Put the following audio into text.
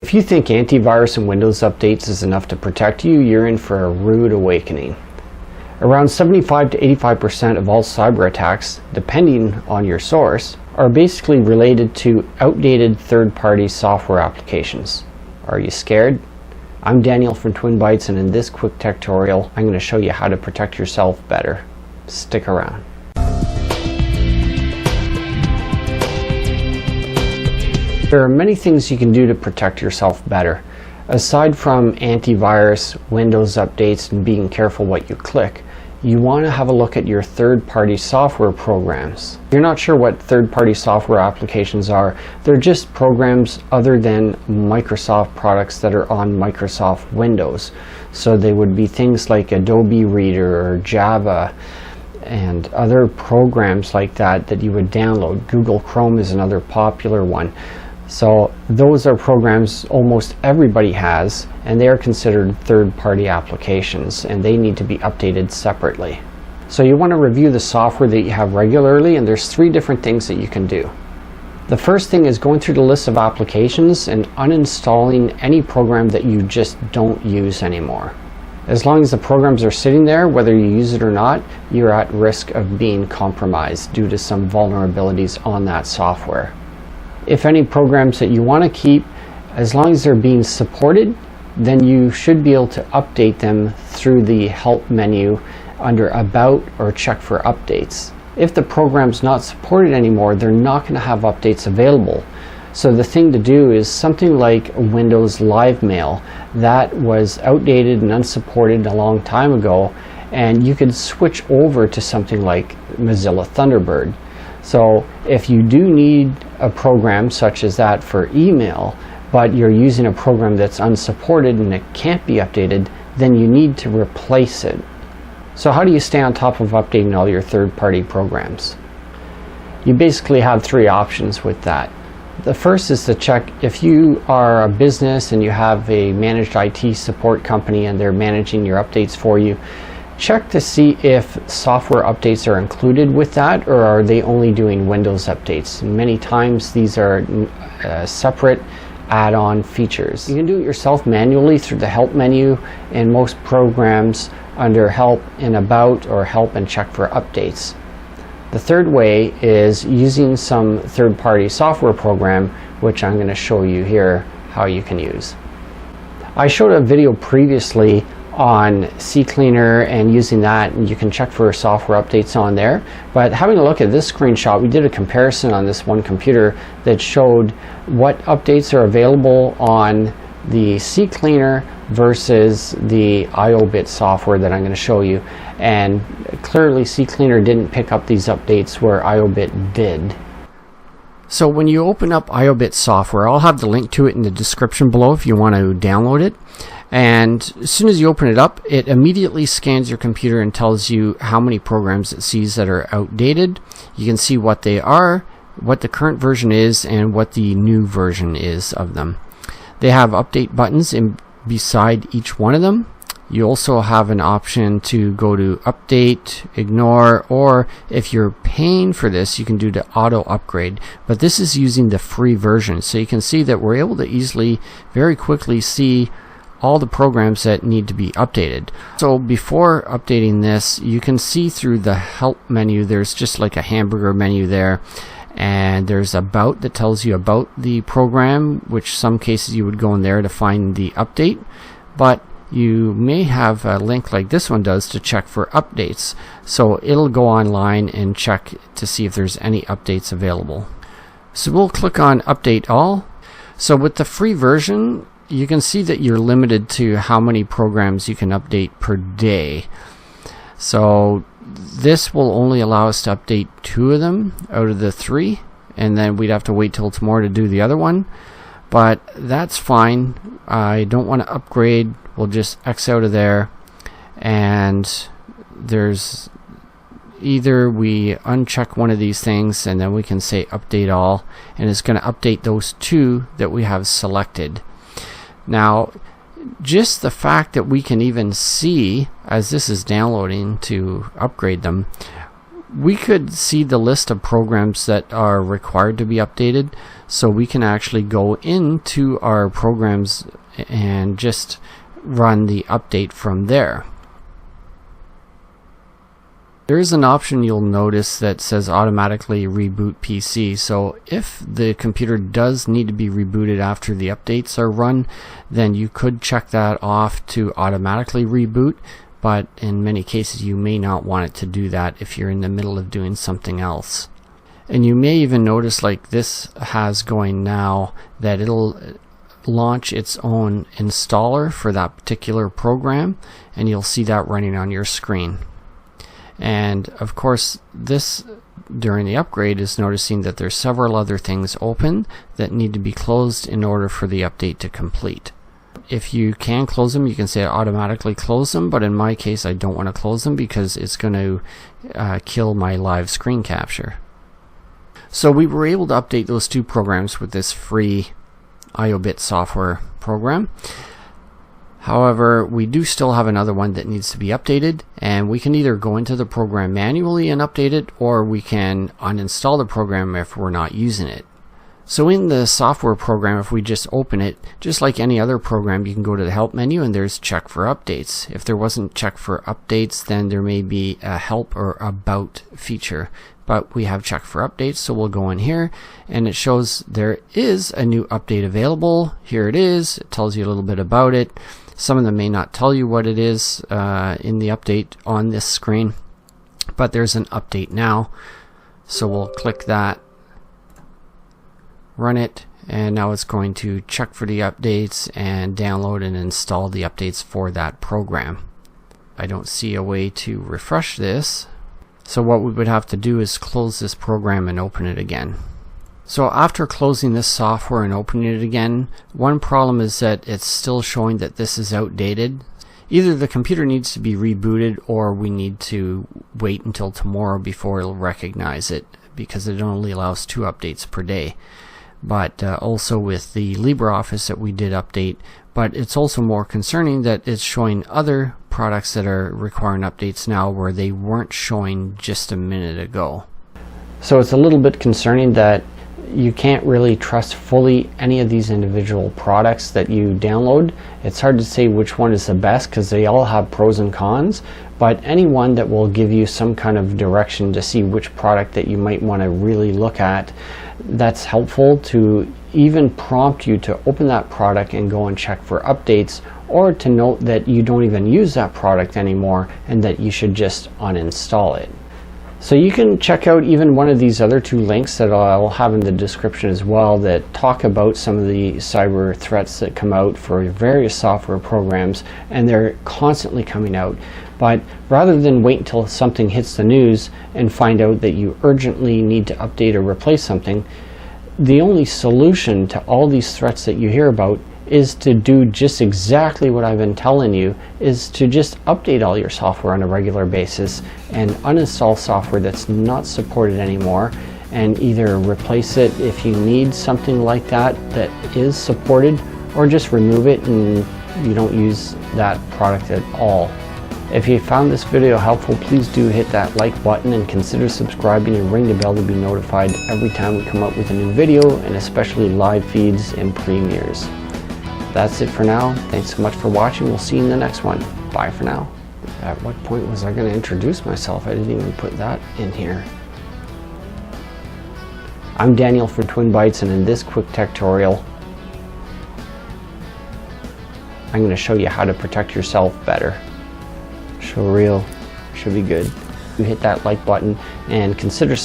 If you think antivirus and Windows updates is enough to protect you, you're in for a rude awakening. Around 75 to 85% of all cyber attacks, depending on your source, are basically related to outdated third-party software applications. Are you scared? I'm Daniel from TwinBytes, and in this quick tutorial, I'm going to show you how to protect yourself better. Stick around. There are many things you can do to protect yourself better. Aside from antivirus, Windows updates, and being careful what you click, you want to have a look at your third-party software programs. If you're not sure what third-party software applications are, they're just programs other than Microsoft products that are on Microsoft Windows. So they would be things like Adobe Reader or Java and other programs like that that you would download. Google Chrome is another popular one. So those are programs almost everybody has, and they are considered third-party applications, and they need to be updated separately. So you want to review the software that you have regularly, and there's 3 different things that you can do. The first thing is going through the list of applications and uninstalling any program that you just don't use anymore. As long as the programs are sitting there, whether you use it or not, you're at risk of being compromised due to some vulnerabilities on that software. If any programs that you want to keep, as long as they're being supported, then you should be able to update them through the help menu under About or Check for Updates. If the program's not supported anymore, they're not going to have updates available. So the thing to do is something like Windows Live Mail that was outdated and unsupported a long time ago, and you could switch over to something like Mozilla Thunderbird. So if you do need a program such as that for email, but you're using a program that's unsupported and it can't be updated, then you need to replace it. So how do you stay on top of updating all your third-party programs? You basically have 3 options with that. The first is to check if you are a business and you have a managed IT support company and they're managing your updates for you. Check to see if software updates are included with that, or are they only doing Windows updates. Many times these are separate add-on features. You can do it yourself manually through the help menu in most programs under Help and About or Help and Check for Updates. The third way is using some third-party software program, which I'm going to show you here how you can use. I showed a video previously on CCleaner and using that, and you can check for software updates on there. But having a look at this screenshot, we did a comparison on this one computer that showed what updates are available on the CCleaner versus the IOBIT software that I'm going to show you. And clearly CCleaner didn't pick up these updates where IOBIT did. So when you open up IOBIT software, I'll have the link to it in the description below if you want to download it. And as soon as you open it up, it immediately scans your computer and tells you how many programs it sees that are outdated. You can see what they are, what the current version is, and what the new version is of them. They have update buttons beside each one of them. You also have an option to go to update, ignore, or if you're paying for this, you can do the auto upgrade. But this is using the free version. So you can see that we're able to easily, very quickly see all the programs that need to be updated. So before updating this, you can see through the help menu, there's just like a hamburger menu there, and there's About that tells you about the program, which some cases you would go in there to find the update, but you may have a link like this one does to check for updates. So it'll go online and check to see if there's any updates available. So we'll click on Update All. So with the free version, you can see that you're limited to how many programs you can update per day. So this will only allow us to update 2 of them out of the 3, and then we'd have to wait till tomorrow to do the other one. But that's fine. I don't want to upgrade. We'll just X out of there, and there's either we uncheck one of these things and then we can say Update All, and it's going to update those 2 that we have selected. Now, just the fact that we can even see, as this is downloading to upgrade them, We could see the list of programs that are required to be updated, so we can actually go into our programs and just run the update from there. There is an option you'll notice that says automatically reboot PC, so if the computer does need to be rebooted after the updates are run, then you could check that off to automatically reboot, but in many cases you may not want it to do that if you're in the middle of doing something else. And you may even notice, like this has going now, that it'll launch its own installer for that particular program, and you'll see that running on your screen. And of course, this during the upgrade is noticing that there's several other things open that need to be closed in order for the update to complete. If you can close them, you can say automatically close them, but in my case I don't want to close them because it's going to kill my live screen capture. So we were able to update those two programs with this free IOBit software program. However, we do still have another one that needs to be updated, and we can either go into the program manually and update it, or we can uninstall the program if we're not using it. So in the software program, if we just open it, just like any other program, you can go to the help menu and there's check for updates. If there wasn't check for updates, then there may be a help or about feature. But we have check for updates, so we'll go in here and it shows there is a new update available. Here it is. It tells you a little bit about it. Some of them may not tell you what it is in the update on this screen, but there's an update now. So we'll click that, run it, and now it's going to check for the updates and download and install the updates for that program. I don't see a way to refresh this, so what we would have to do is close this program and open it again. So after closing this software and opening it again, one problem is that it's still showing that this is outdated. Either the computer needs to be rebooted or we need to wait until tomorrow before it'll recognize it, because it only allows 2 updates per day. But also with the LibreOffice that we did update, but it's also more concerning that it's showing other products that are requiring updates now where they weren't showing just a minute ago. So it's a little bit concerning that you can't really trust fully any of these individual products that you download. It's hard to say which one is the best because they all have pros and cons, but any one that will give you some kind of direction to see which product that you might want to really look at, that's helpful to even prompt you to open that product and go and check for updates, or to note that you don't even use that product anymore and that you should just uninstall it. So you can check out even one of these other 2 links that I'll have in the description as well that talk about some of the cyber threats that come out for various software programs, and they're constantly coming out. But rather than wait until something hits the news and find out that you urgently need to update or replace something, the only solution to all these threats that you hear about is to do just exactly what I've been telling you, is to just update all your software on a regular basis and uninstall software that's not supported anymore, and either replace it if you need something like that that is supported, or just remove it and you don't use that product at all. If you found this video helpful, please do hit that like button and consider subscribing and ring the bell to be notified every time we come up with a new video, and especially live feeds and premieres. That's it for now. Thanks so much for watching. We'll see you in the next one. Bye for now. At what point was I going to introduce myself? I didn't even put that in here. I'm Daniel for Twin Bytes, and in this quick tutorial, I'm going to show you how to protect yourself better. Show real, should be good. You hit that like button and consider